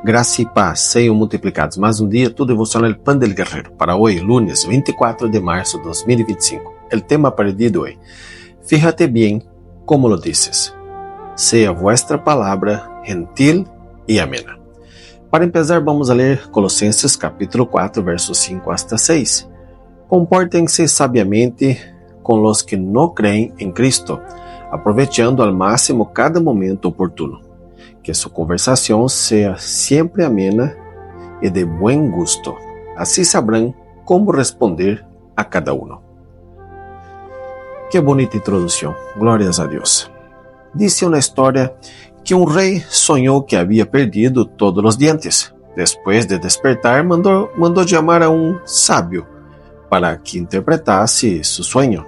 Graça y paz sean multiplicados. Más un día, tu devocional El Pan del Guerrero. Para hoy, lunes 24 de marzo de 2025. El tema para el día de hoy. Fíjate bien cómo lo dices. Sea vuestra palabra gentil y amena. Para empezar, vamos a leer Colosenses capítulo 4, versos 5 hasta 6. Compórtense sabiamente con los que no creen en Cristo, aprovechando al máximo cada momento oportuno. Que su conversación sea siempre amena y de buen gusto. Así sabrán cómo responder a cada uno. Qué bonita introducción. Glorias a Dios. Dice una historia que un rey soñó que había perdido todos los dientes. Después de despertar, mandó llamar a un sabio para que interpretase su sueño.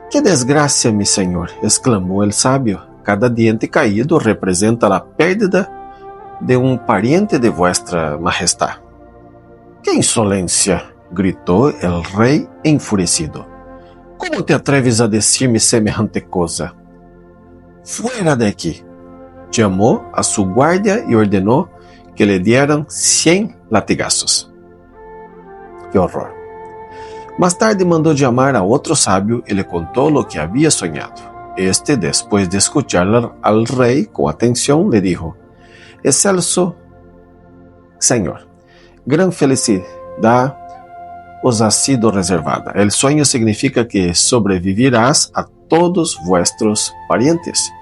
¡Qué desgracia, mi señor!, exclamó el sabio. Cada diente caído representa la pérdida de un pariente de vuestra majestad. ¡Qué insolencia!, gritó el rey enfurecido. ¿Cómo te atreves a decirme semejante cosa? ¡Fuera de aquí! Llamó a su guardia y ordenó que le dieran 100 latigazos. ¡Qué horror! Más tarde mandó llamar a otro sabio y le contó lo que había soñado. Este, después de escuchar al rey con atención, le dijo: Excelso Señor, gran felicidad os ha sido reservada. El sueño significa que sobrevivirás a todos vuestros parientes.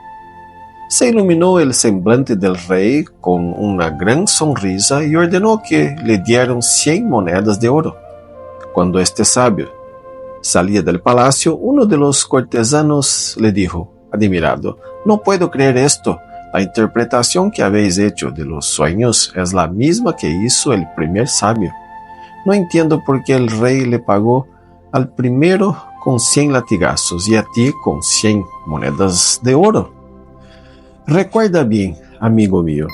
Se iluminó el semblante del rey con una gran sonrisa y ordenó que le dieran 100 monedas de oro. Cuando este sabio salía del palacio, uno de los cortesanos le dijo, admirado: No puedo creer esto. La interpretación que habéis hecho de los sueños es la misma que hizo el primer sabio. No entiendo por qué el rey le pagó al primero con 100 latigazos y a ti con 100 monedas de oro. Recuerda bien, amigo mío,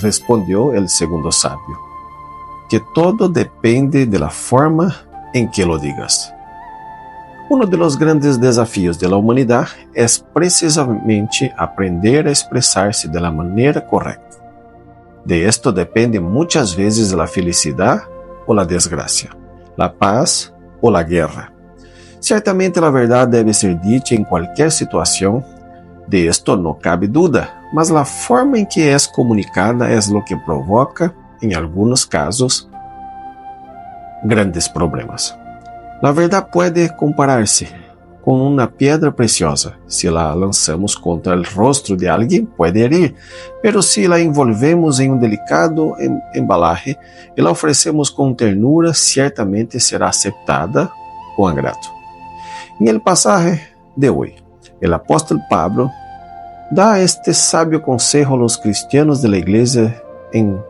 respondió el segundo sabio, que todo depende de la forma en que lo digas. Uno de los grandes desafíos de la humanidad es precisamente aprender a expresarse de la manera correcta. De esto depende muchas veces la felicidad o la desgracia, la paz o la guerra. Ciertamente la verdad debe ser dicha en cualquier situación, de esto no cabe duda, mas la forma en que es comunicada es lo que provoca, en algunos casos, grandes problemas. La verdad puede compararse con una piedra preciosa. Si la lanzamos contra el rostro de alguien, puede herir, pero si la envolvemos en un delicado embalaje y la ofrecemos con ternura, ciertamente será aceptada con agrado. En el pasaje de hoy, el apóstol Pablo da este sabio consejo a los cristianos de la iglesia en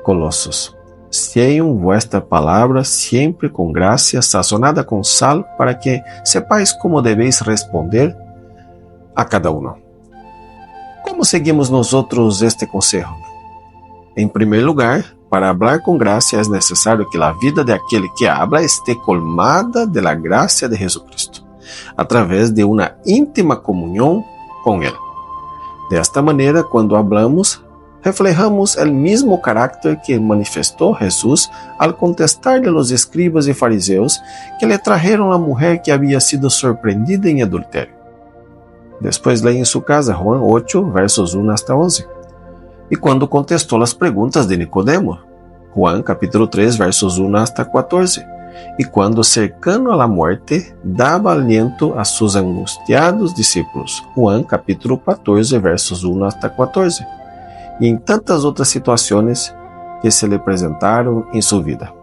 Colosos. Sean vuestra palabra siempre con gracia, sazonada con sal, para que sepáis cómo debéis responder a cada uno. ¿Cómo seguimos nosotros este consejo? En primer lugar, para hablar con gracia es necesario que la vida de aquel que habla esté colmada de la gracia de Jesucristo, a través de una íntima comunión con Él. De esta manera, cuando hablamos, reflejamos el mismo carácter que manifestó Jesús al contestarle a los escribas y fariseos que le trajeron a la mujer que había sido sorprendida en adulterio. Después leí en su casa Juan 8, versos 1 hasta 11. Y cuando contestó las preguntas de Nicodemo, Juan capítulo 3, versos 1 hasta 14. Y cuando cercano a la muerte, daba aliento a sus angustiados discípulos, Juan capítulo 14, versos 1 hasta 14. Y en tantas otras situaciones que se le presentaron en su vida.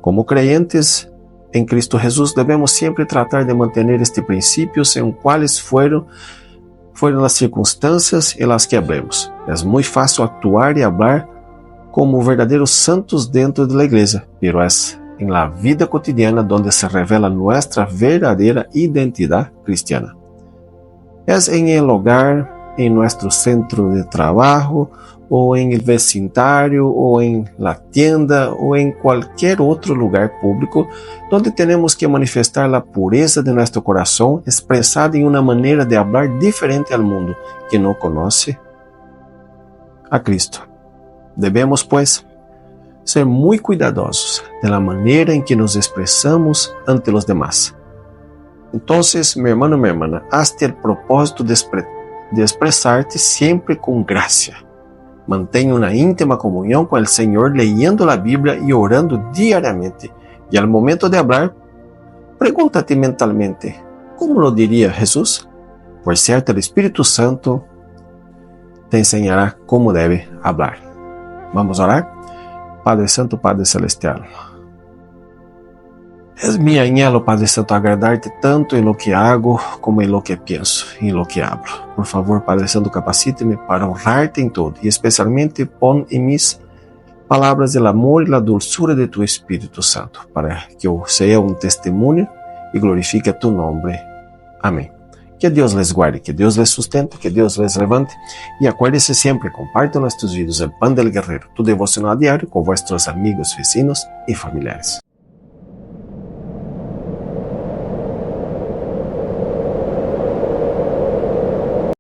Como creyentes en Cristo Jesús, debemos siempre tratar de mantener este principio, según cuáles fueron las circunstancias en las que hablemos. Es muy fácil actuar y hablar como verdaderos santos dentro de la iglesia, pero es en la vida cotidiana donde se revela nuestra verdadera identidad cristiana. Es en el hogar, en nuestro centro de trabajo, o en el vecindario, o en la tienda, o en cualquier otro lugar público, donde tenemos que manifestar la pureza de nuestro corazón, expresada en una manera de hablar diferente al mundo que no conoce a Cristo. Debemos, pues, ser muy cuidadosos de la manera en que nos expresamos ante los demás. Entonces, mi hermano, mi hermana, hazte el propósito de expresarte siempre con gracia. Mantén una íntima comunión con el Señor leyendo la Biblia y orando diariamente. Y al momento de hablar, pregúntate mentalmente, ¿cómo lo diría Jesús? Por cierto, el Espíritu Santo te enseñará cómo debe hablar. Vamos a orar. Padre Santo, Padre Celestial, es mi anhelo, Padre Santo, agradarte tanto en lo que hago como en lo que pienso, en lo que hablo. Por favor, Padre Santo, capacite-me para honrarte en todo y especialmente pon en mis palabras el amor y la dulzura de tu Espíritu Santo, para que yo sea un testimonio y glorifique tu nombre. Amén. Que Dios les guarde, que Dios les sustente, que Dios les levante. Y acuérdese siempre, compartan nuestros vídeos El Pan del Guerrero, tu devocional diario con vuestros amigos, vecinos y familiares.